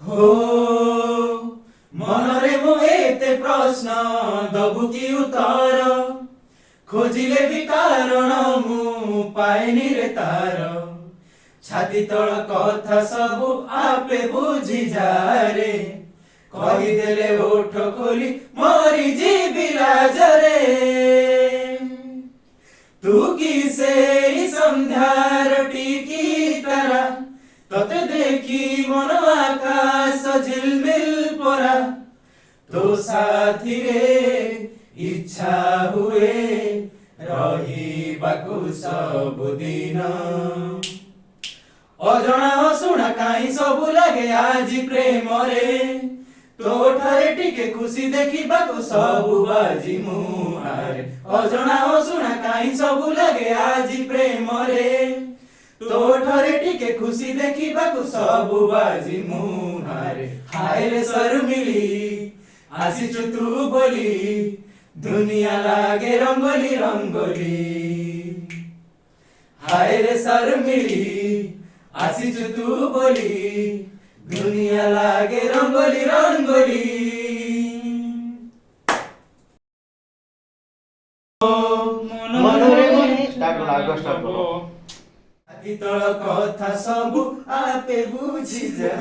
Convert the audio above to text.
हो मनरे मो एते प्रश्न दबु कि उत्तर खोजिले भी कारण मु पाएनी रे तार छाती तल कथा सब आपे बुझी जारे कहीदेले ओठ खोली मरी जीवी लाजरे तू कि से संध्यार टीकी तारा तते देखी मन आकाश झिलमिल परा तो साथी रे इच्छा हुए रहिबाकु सबुदिन अजଣା ଅଶୁଣା କାହିଁ ସବୁ ଲାଗେ ଆଜି ପ୍ରେମରେ ତୋଠାରେ ଟିକେ ଖୁସି ଦେଖିବାକୁ ସବୁ ବାଜି ମୁହାରେ ଅଜଣା ଅଶୁଣା କାହିଁ ସବୁ ଲାଗେ ଆଜି ପ୍ରେମରେ ତୋଠାରେ ଟିକେ ଖୁସି ଦେଖିବାକୁ ସବୁ ବାଜି ମୁହାରେ ହାୟ ରେ ଶର୍ମିଳି ଆସିଛୁ ତୁ ବୋଲି ଦୁନିଆ ଲାଗେ ରଙ୍ଗୋଲି ରଙ୍ଗୋଲି ହାୟ ରେ ଶର୍ମିଳି ଆସିଛୁ ତୁ ବୋଲି ଦୁନିଆ ଲାଗେ ରଙ୍ଗୋଲି ରଙ୍ଗୋଲି ମନରେ ଛାତି ତଳ କଥା ସବୁ ଆପେ ବୁଝି ଯା